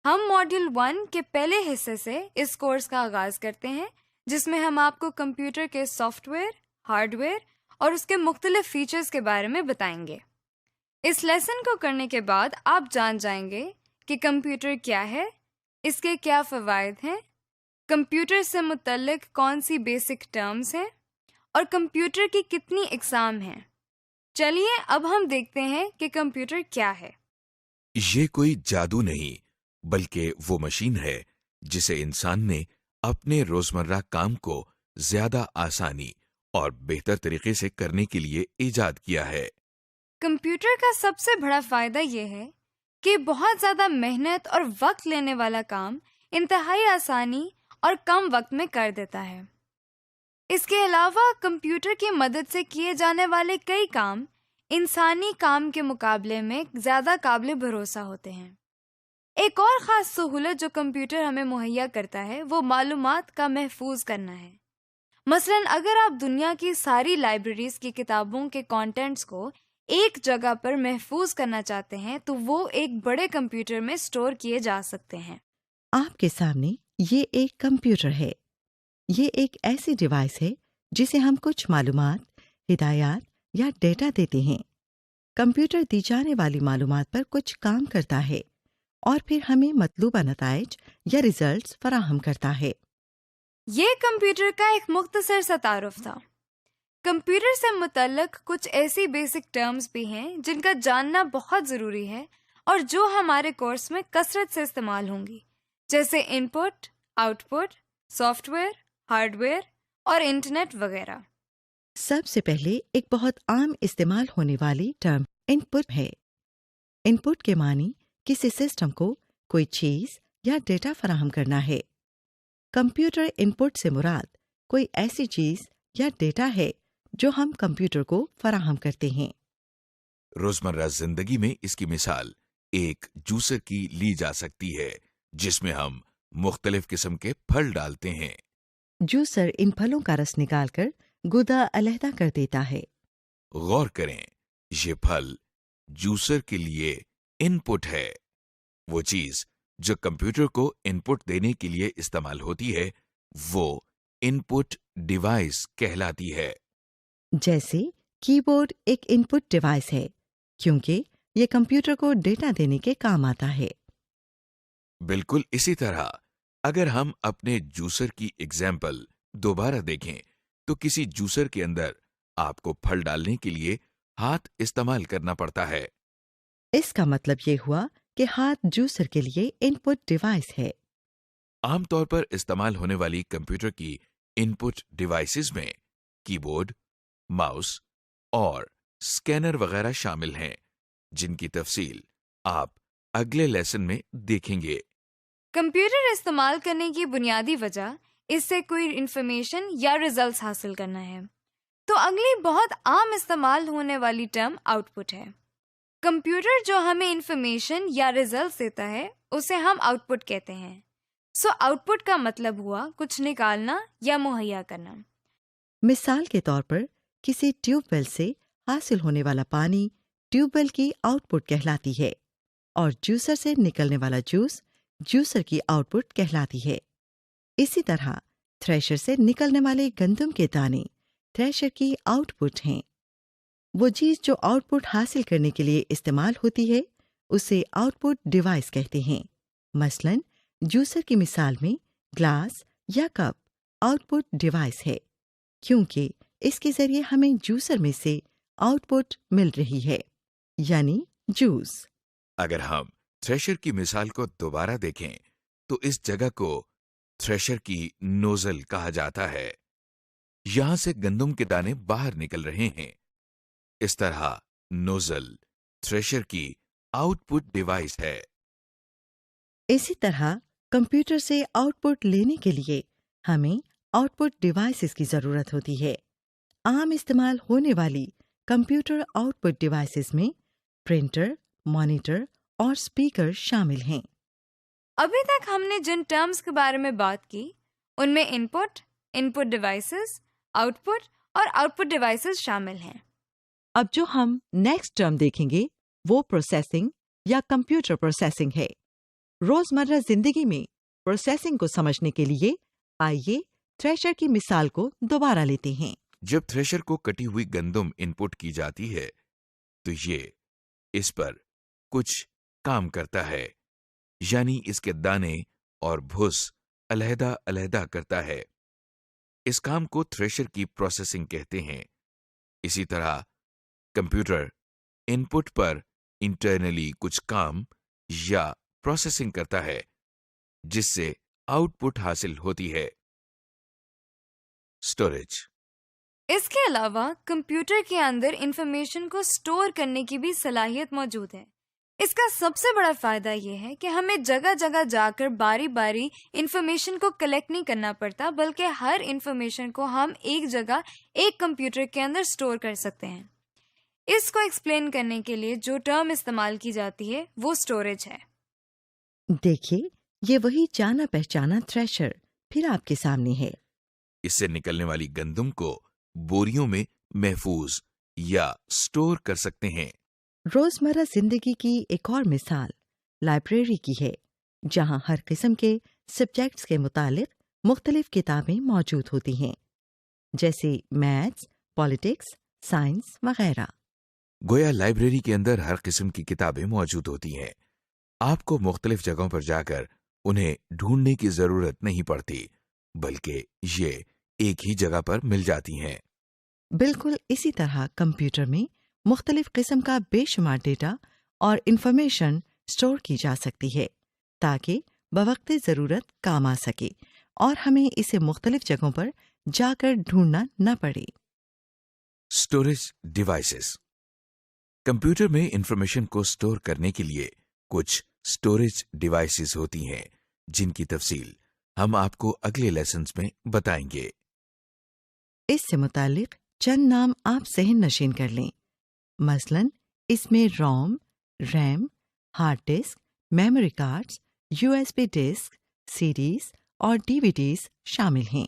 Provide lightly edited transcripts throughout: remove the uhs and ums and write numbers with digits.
ہم ماڈیول 1 کے پہلے حصے سے اس کورس کا آغاز کرتے ہیں، جس میں ہم آپ کو کمپیوٹر کے سافٹ ویئر، ہارڈ ویئر اور اس کے مختلف فیچرز کے بارے میں بتائیں گے۔ اس لیسن کو کرنے کے بعد آپ جان جائیں گے کہ کمپیوٹر کیا ہے، اس کے کیا فوائد ہیں، کمپیوٹر سے متعلق کون سی بیسک ٹرمز ہیں اور کمپیوٹر کی کتنی اقسام ہیں۔ چلیے اب ہم دیکھتے ہیں کہ کمپیوٹر کیا ہے۔ یہ کوئی جادو نہیں، بلکہ وہ مشین ہے جسے انسان نے اپنے روزمرہ کام کو زیادہ آسانی اور بہتر طریقے سے کرنے کے لیے ایجاد کیا ہے۔ کمپیوٹر کا سب سے بڑا فائدہ یہ ہے کہ بہت زیادہ محنت اور وقت لینے والا کام انتہائی آسانی اور کم وقت میں کر دیتا ہے۔ اس کے علاوہ کمپیوٹر کی مدد سے کیے جانے والے کئی کام انسانی کام کے مقابلے میں زیادہ قابل بھروسہ ہوتے ہیں۔ ایک اور خاص سہولت جو کمپیوٹر ہمیں مہیا کرتا ہے وہ معلومات کا محفوظ کرنا ہے۔ مثلا اگر آپ دنیا کی ساری لائبریریز کی کتابوں کے کانٹینٹس کو ایک جگہ پر محفوظ کرنا چاہتے ہیں تو وہ ایک بڑے کمپیوٹر میں سٹور کیے جا سکتے ہیں۔ آپ کے سامنے یہ ایک کمپیوٹر ہے۔ یہ ایک ایسی ڈیوائس ہے جسے ہم کچھ معلومات، ہدایات یا ڈیٹا دیتے ہیں۔ کمپیوٹر دی جانے والی معلومات پر کچھ کام کرتا ہے اور پھر ہمیں مطلوبہ نتائج یا ریزلٹس فراہم کرتا ہے۔ یہ کمپیوٹر کا ایک مختصر سا تعارف تھا۔ کمپیوٹر سے متعلق کچھ ایسی بیسک ٹرمز بھی ہیں جن کا جاننا بہت ضروری ہے اور جو ہمارے کورس میں کثرت سے استعمال ہوں گی، جیسے input, output, software, hardware اور انٹرنیٹ وغیرہ۔ سب سے پہلے ایک بہت عام استعمال ہونے والی ٹرم ان پٹ ہے۔ ان پٹ کے معنی کسی سسٹم کو کوئی چیز یا ڈیٹا فراہم کرنا ہے۔ کمپیوٹر ان پٹ سے مراد کوئی ایسی چیز یا ڈیٹا ہے جو ہم کمپیوٹر کو فراہم کرتے ہیں۔ روزمرہ زندگی میں اس کی مثال ایک جوسر کی لی جا سکتی ہے جس میں ہم مختلف قسم کے پھل ڈالتے ہیں۔ جوسر ان پھلوں کا رس نکال کر گودا علیحدہ کر دیتا ہے۔ غور کریں، یہ پھل جوسر کے لیے ان پٹ ہے۔ وہ چیز جو کمپیوٹر کو ان پٹ دینے کے لیے استعمال ہوتی ہے وہ ان پٹ ڈیوائس کہلاتی ہے۔ جیسے کی بورڈ ایک ان پٹ ڈیوائس ہے کیونکہ یہ کمپیوٹر کو ڈیٹا دینے کے کام آتا ہے۔ بالکل اسی طرح اگر ہم اپنے جوسر کی ایگزامپل دوبارہ دیکھیں تو کسی جوسر کے اندر آپ کو پھل ڈالنے کے لیے ہاتھ استعمال کرنا پڑتا ہے۔ اس کا مطلب یہ ہوا کہ ہاتھ جوسر کے لیے ان پٹ ڈیوائس ہے۔ عام طور پر استعمال ہونے والی کمپیوٹر کی ان پٹ ڈیوائسز میں کی بورڈ، ماؤس اور اسکینر وغیرہ شامل ہیں، جن کی تفصیل آپ اگلے لیسن میں دیکھیں گے۔ کمپیوٹر استعمال کرنے کی بنیادی وجہ اس سے کوئی انفارمیشن یا ریزلٹس حاصل کرنا ہے، تو اگلی بہت عام استعمال ہونے والی ٹرم آؤٹ پٹ ہے۔ کمپیوٹر جو ہمیں انفارمیشن یا ریزلٹس دیتا ہے اسے ہم آؤٹ پٹ کہتے ہیں۔ سو آؤٹ پٹ کا مطلب ہوا کچھ نکالنا یا مہیا کرنا۔ مثال کے طور پر کسی ٹیوب ویل سے حاصل ہونے والا پانی ٹیوب ویل کی آؤٹ پٹ کہلاتی ہے اور جوسر سے نکلنے والا جوس جوسر کی آؤٹ پٹ کہلاتی ہے۔ اسی طرح تھریشر سے نکلنے والے گندم کے دانے تھریشر کی آؤٹ پٹ ہیں۔ وہ چیز جو آؤٹ پٹ حاصل کرنے کے لیے استعمال ہوتی ہے اسے آؤٹ پٹ ڈیوائس کہتے ہیں۔ مثلاً جوسر کی مثال میں گلاس یا کپ آؤٹ پٹ ڈیوائس ہے کیونکہ اس کے ذریعے ہمیں جوسر میں سے آؤٹ پٹ مل رہی ہے، یعنی جوس۔ اگر ہم تھریشر کی مثال کو دوبارہ دیکھیں تو اس جگہ کو تھریشر کی نوزل کہا جاتا ہے۔ یہاں سے گندم کے دانے باہر نکل رہے ہیں۔ اس طرح نوزل تھریشر کی آؤٹ پٹ ڈیوائس ہے۔ اسی طرح کمپیوٹر سے آؤٹ پٹ لینے کے لیے ہمیں آؤٹ پٹ ڈیوائسز کی ضرورت ہوتی ہے۔ عام استعمال ہونے والی کمپیوٹر آؤٹ پٹ ڈیوائسز میں پرنٹر، مانیٹر اور اسپیکر شامل ہیں۔ ابھی تک ہم نے جن ٹرمز کے بارے میں بات کی ان میں ان پٹ ڈیوائسز، آؤٹ پٹ اور آؤٹ پٹ ڈیوائسز شامل ہیں۔ اب جو ہم نیکسٹ ٹرم دیکھیں گے وہ پروسیسنگ یا کمپیوٹر پروسیسنگ ہے۔ روزمرہ زندگی میں پروسیسنگ کو سمجھنے کے لیے آئیے تھریشر کی مثال کو دوبارہ لیتے ہیں۔ جب تھریشر کو کٹی ہوئی گندم ان پٹ کی جاتی ہے تو یہ اس پر کچھ کام کرتا ہے، یعنی اس کے دانے اور بھس علیحدہ علیحدہ کرتا ہے۔ اس کام کو تھریشر کی پروسیسنگ کہتے ہیں۔ اسی طرح کمپیوٹر ان پٹ پر انٹرنلی کچھ کام یا پروسیسنگ کرتا ہے جس سے آؤٹ پٹ حاصل ہوتی ہے۔ اسٹوریج۔ اس کے علاوہ کمپیوٹر کے اندر انفارمیشن کو سٹور کرنے کی بھی صلاحیت موجود ہے۔ اس کا سب سے بڑا فائدہ یہ ہے کہ ہمیں جگہ جگہ جا کر باری باری انفارمیشن کو کلیکٹ نہیں کرنا پڑتا، بلکہ ہر انفارمیشن کو ہم ایک جگہ ایک کمپیوٹر کے اندر سٹور کر سکتے ہیں۔ اس کو ایکسپلین کرنے کے لیے جو ٹرم استعمال کی جاتی ہے وہ سٹوریج ہے۔ دیکھیے، یہ وہی جانا پہچانا تھریشر پھر آپ کے سامنے ہے۔ اس سے نکلنے والی گندم کو بوریوں میں محفوظ یا سٹور کر سکتے ہیں۔ روزمرہ زندگی کی ایک اور مثال لائبریری کی ہے، جہاں ہر قسم کے سبجیکٹس کے متعلق مختلف کتابیں موجود ہوتی ہیں، جیسے میتھس، پالیٹکس، سائنس وغیرہ۔ گویا لائبریری کے اندر ہر قسم کی کتابیں موجود ہوتی ہیں۔ آپ کو مختلف جگہوں پر جا کر انہیں ڈھونڈنے کی ضرورت نہیں پڑتی، بلکہ یہ ایک ہی جگہ پر مل جاتی ہیں۔ بالکل اسی طرح کمپیوٹر میں مختلف قسم کا بے شمار ڈیٹا اور انفارمیشن سٹور کی جا سکتی ہے تاکہ بوقت ضرورت کام آ سکے اور ہمیں اسے مختلف جگہوں پر جا کر ڈھونڈنا نہ پڑے۔ Storage devices. کمپیوٹر میں انفارمیشن کو سٹور کرنے کے لیے کچھ اسٹوریج ڈیوائسز ہوتی ہیں جن کی تفصیل ہم آپ کو اگلے لیسنز میں بتائیں گے۔ اس سے متعلق چند نام آپ ذہن نشین کر لیں، مثلاً اس میں ROM, RAM, hard disk, memory cards, U S B disk, CDs اور ڈی وی ڈیز شامل ہیں۔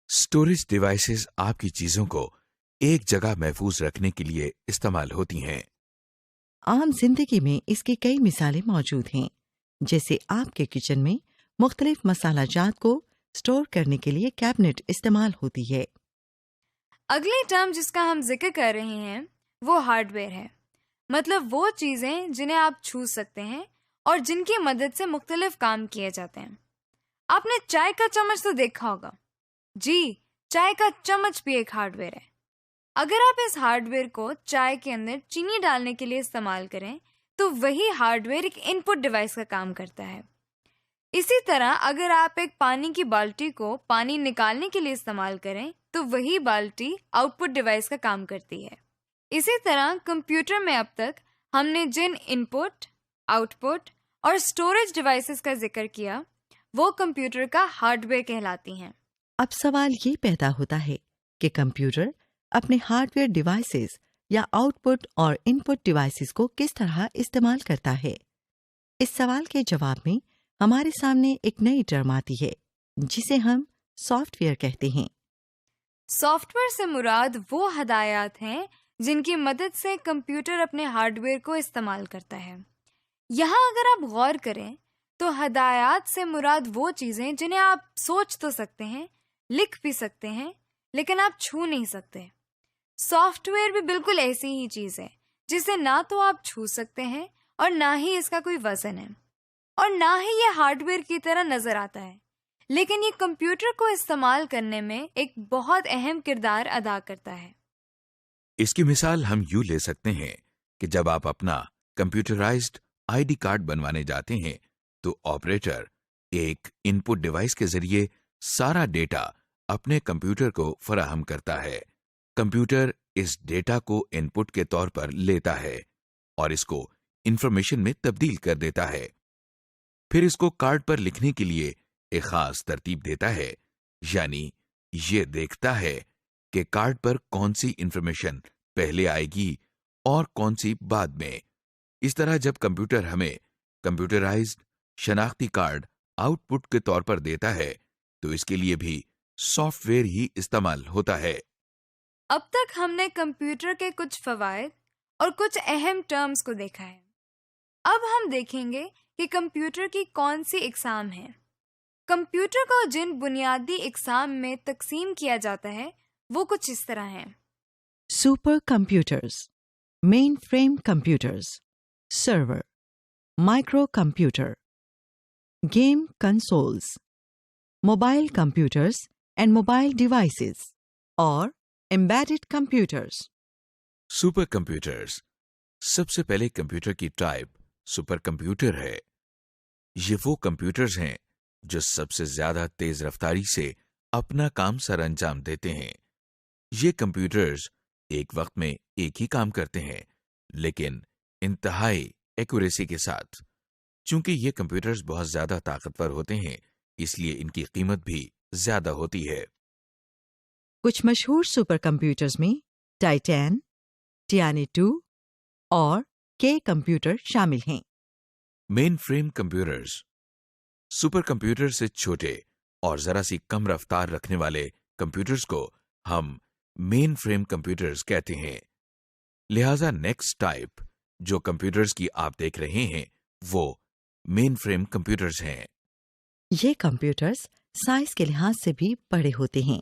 اسٹوریج ڈیوائسز آپ کی چیزوں کو ایک جگہ محفوظ رکھنے کے لیے استعمال ہوتی ہیں۔ عام زندگی میں اس کی کئی مثالیں موجود ہیں، جیسے آپ کے کچن میں مختلف مسالہ جات کو سٹور کرنے کے لیے کیبنٹ استعمال ہوتی ہے۔ اگلی ٹرم جس کا ہم ذکر کر رہے ہیں وہ ہارڈ ویئر ہے، مطلب وہ چیزیں جنہیں آپ چھو سکتے ہیں اور جن کی مدد سے مختلف کام کیے جاتے ہیں۔ آپ نے چائے کا چمچ تو دیکھا ہوگا، جی چائے کا چمچ بھی ایک ہارڈ ویئر ہے۔ اگر آپ اس ہارڈ ویئر کو چائے کے اندر چینی ڈالنے کے لیے استعمال کریں تو وہی ہارڈ ویئر ایک ان پٹ ڈیوائس کا کام کرتا ہے۔ اسی طرح اگر آپ ایک پانی کی بالٹی کو پانی نکالنے کے لیے استعمال کریں تو وہی بالٹی آؤٹ پٹ ڈیوائس کا کام کرتی ہے۔ اسی طرح کمپیوٹر میں اب تک ہم نے جن ان پٹ، آؤٹ پٹ اور اسٹوریج ڈیوائسز کا ذکر کیا وہ کمپیوٹر کا ہارڈ ویئر کہلاتی ہیں۔ اب سوال یہ پیدا ہوتا ہے کہ کمپیوٹر اپنے ہارڈ ویئر ڈیوائسز یا آؤٹ پٹ اور ان پٹ ڈیوائسز کو کس طرح استعمال کرتا ہے؟ اس سوال کے جواب میں ہمارے سامنے ایک نئی ٹرم آتی ہے جسے ہم سافٹ ویئر کہتے ہیں۔ سافٹ ویئر سے مراد وہ ہدایات ہیں جن کی مدد سے کمپیوٹر اپنے ہارڈ ویئر کو استعمال کرتا ہے۔ یہاں اگر آپ غور کریں تو ہدایات سے مراد وہ چیزیں جنہیں آپ سوچ تو سکتے ہیں، لکھ بھی سکتے ہیں، لیکن آپ چھو نہیں سکتے۔ سافٹ ویئر بھی بالکل ایسی ہی چیز ہے جسے نہ تو آپ چھو سکتے ہیں اور نہ ہی اس کا کوئی وزن ہے، اور نہ ہی یہ ہارڈ ویئر کی طرح نظر آتا ہے، لیکن یہ کمپیوٹر کو استعمال کرنے میں ایک بہت اہم کردار ادا کرتا ہے۔ اس کی مثال ہم یوں لے سکتے ہیں کہ جب آپ اپنا کمپیوٹرائزڈ آئی ڈی کارڈ بنوانے جاتے ہیں تو آپریٹر ایک ان پٹ ڈیوائس کے ذریعے سارا ڈیٹا اپنے کمپیوٹر کو فراہم کرتا ہے۔ کمپیوٹر اس ڈیٹا کو ان پٹ کے طور پر لیتا ہے اور اس کو انفارمیشن میں تبدیل کر دیتا ہے، پھر اس کو کارڈ پر لکھنے کے لیے ایک خاص ترتیب دیتا ہے، یعنی یہ دیکھتا ہے کہ کارڈ پر کون سی انفارمیشن پہلے آئے گی اور کون سی بعد میں۔ اس طرح جب کمپیوٹر ہمیں کمپیوٹرائزڈ شناختی کارڈ آؤٹ پٹ کے طور پر دیتا ہے تو اس کے لیے بھی سافٹ ویئر ہی استعمال ہوتا ہے۔ اب تک ہم نے کمپیوٹر کے کچھ فوائد اور کچھ اہم ٹرمز کو دیکھا ہے۔ اب ہم دیکھیں گے کہ کمپیوٹر کی کون سی اقسام ہیں۔ کمپیوٹر کو جن بنیادی اقسام میں تقسیم کیا جاتا ہے وہ کچھ اس طرح ہیں۔ Supercomputers, mainframe computers, server, microcomputer, game consoles, mobile computers and mobile devices, اور embedded computers۔ سپر کمپیوٹرز، سب سے پہلے کمپیوٹر کی ٹائپ سپر کمپیوٹر ہے۔ یہ وہ کمپیوٹرز ہیں جو سب سے زیادہ تیز رفتاری سے اپنا کام سر انجام دیتے ہیں۔ یہ کمپیوٹرز ایک وقت میں ایک ہی کام کرتے ہیں، لیکن انتہائی ایکوریسی کے ساتھ۔ چونکہ یہ کمپیوٹرز بہت زیادہ طاقتور ہوتے ہیں، اس لیے ان کی قیمت بھی زیادہ ہوتی ہے۔ کچھ مشہور سپر کمپیوٹرز میں ٹائٹین، ٹیانی 2 اور کے کمپیوٹر شامل ہیں۔ مین فریم کمپیوٹرز، سپر کمپیوٹر سے چھوٹے اور ذرا سی کم رفتار رکھنے والے کمپیوٹرز کو ہم مین فریم کمپیوٹرز کہتے ہیں۔ لہذا نیکسٹ ٹائپ جو کمپیوٹرز کی آپ دیکھ رہے ہیں وہ مین فریم کمپیوٹرز ہیں۔ یہ کمپیوٹرز سائز کے لحاظ سے بھی بڑے ہوتے ہیں،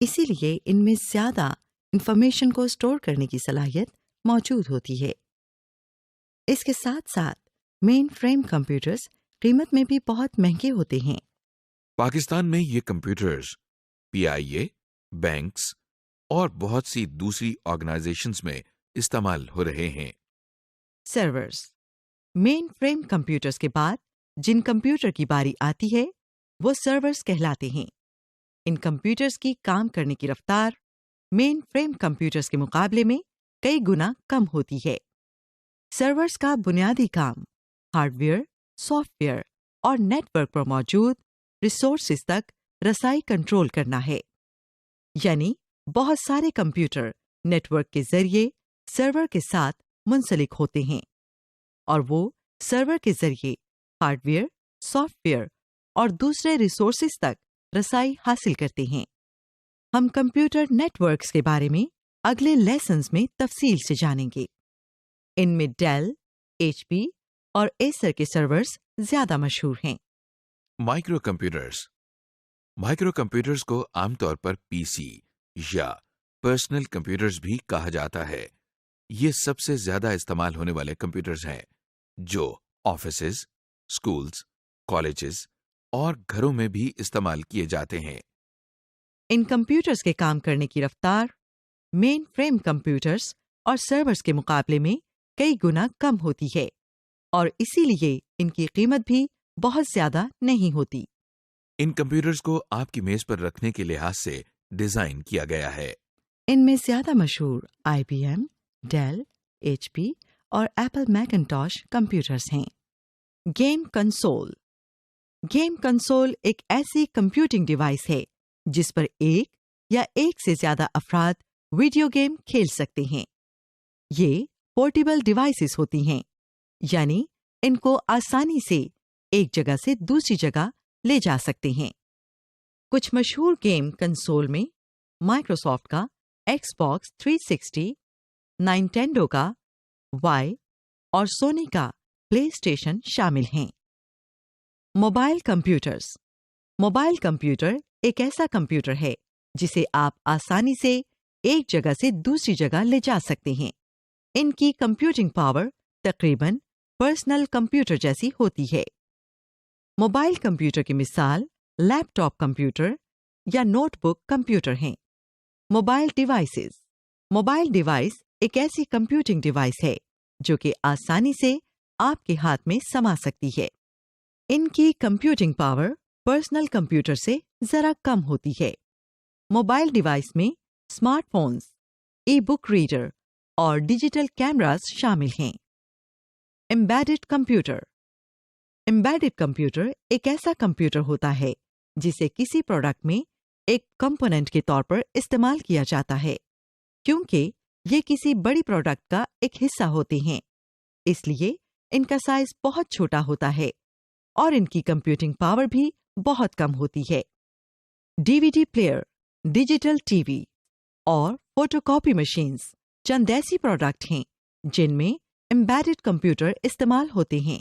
اسی لیے ان میں زیادہ انفارمیشن کو اسٹور کرنے کی صلاحیت موجود ہوتی ہے۔ اس کے ساتھ ساتھ مین فریم کمپیوٹرز قیمت میں بھی بہت مہنگے ہوتے ہیں۔ پاکستان میں یہ کمپیوٹرز PIA، بینکس اور بہت سی دوسری آرگنائزیشنز میں استعمال ہو رہے ہیں۔ سرورز، مین فریم کمپیوٹرز کے بعد جن کمپیوٹر کی باری آتی ہے وہ سرورز کہلاتے ہیں۔ ان کمپیوٹرز کی کام کرنے کی رفتار مین فریم کمپیوٹرز کے مقابلے میں کئی گنا کم ہوتی ہے۔ سرورز کا بنیادی کام ہارڈ ویئر، سافٹ ویئر اور نیٹ ورک پر موجود ریسورسز تک رسائی کنٹرول کرنا ہے، یعنی بہت سارے کمپیوٹر نیٹ ورک کے ذریعے سرور کے ساتھ منسلک ہوتے ہیں، اور وہ سرور کے ذریعے ہارڈ ویئر، سافٹ ویئر اور دوسرے ریسورسز تک رسائی حاصل کرتے ہیں۔ ہم کمپیوٹر نیٹ ورکس کے بارے میں اگلے لیسنز میں تفصیل سے جانیں گے۔ ان میں ڈیل، HP اور ایسر کے سرورز زیادہ مشہور ہیں۔ مائکرو کمپیوٹرز، مائکرو کمپیوٹرز کو عام طور پر PC یا پرسنل کمپیوٹرز بھی کہا جاتا ہے۔ یہ سب سے زیادہ استعمال ہونے والے کمپیوٹرز ہیں جو آفیسز، اسکولز، کالجز اور گھروں میں بھی استعمال کیے جاتے ہیں۔ ان کمپیوٹرز کے کام کرنے کی رفتار مین فریم کمپیوٹرز اور سرورز کے مقابلے میں کئی گنا کم ہوتی ہے، اور اسی لیے ان کی قیمت بھی بہت زیادہ نہیں ہوتی۔ ان کمپیوٹرز کو آپ کی میز پر رکھنے کے لحاظ سے ڈیزائن کیا گیا ہے۔ ان میں زیادہ مشہور IBM، ڈیل، HP اور ایپل میکنٹاش کمپیوٹرز ہیں۔ گیم کنسول، گیم کنسول ایک ایسی کمپیوٹنگ ڈیوائس ہے جس پر ایک یا ایک سے زیادہ افراد ویڈیو گیم کھیل سکتے ہیں۔ یہ پورٹیبل ڈیوائسز ہوتی ہیں، یعنی ان کو آسانی سے ایک جگہ سے دوسری جگہ لے جا سکتے ہیں۔ کچھ مشہور گیم کنسول میں مائکروسافٹ کا ایکس باکس 360، نائنٹینڈو کا وائی اور سونی کا پلے اسٹیشن شامل ہیں۔ موبائل کمپیوٹرز، موبائل کمپیوٹر ایک ایسا کمپیوٹر ہے جسے آپ آسانی سے ایک جگہ سے دوسری جگہ لے جا سکتے ہیں۔ ان کی کمپیوٹنگ پاور تقریباً پرسنل کمپیوٹر جیسی ہوتی ہے۔ موبائل کمپیوٹر کی مثال لیپ ٹاپ کمپیوٹر یا نوٹ بک کمپیوٹر ہیں۔ موبائل ڈیوائسز، موبائل ڈیوائس ایک ایسی کمپیوٹنگ ڈیوائس ہے جو کہ آسانی سے آپ کے ہاتھ میں سما سکتی ہے۔ ان کی کمپیوٹنگ پاور پرسنل کمپیوٹر سے ذرا کم ہوتی ہے۔ موبائل ڈیوائس میں اسمارٹ فونز، ای بک ریڈر اور ڈیجیٹل کیمراز شامل ہیں۔ امبیڈڈ کمپیوٹر، امبیڈڈ کمپیوٹر ایک ایسا کمپیوٹر ہوتا ہے جسے کسی پروڈکٹ میں ایک کمپوننٹ کے طور پر استعمال کیا جاتا ہے، کیونکہ یہ کسی بڑی پروڈکٹ کا ایک حصہ ہوتے ہیں، اس لیے ان کا سائز بہت چھوٹا ہوتا ہے اور ان کی کمپیوٹنگ پاور بھی بہت کم ہوتی ہے۔ DVD player, digital T V اور فوٹو کاپی مشینز چند ایسی پروڈکٹ ہیں جن میں امبیڈڈ کمپیوٹر استعمال ہوتے ہیں۔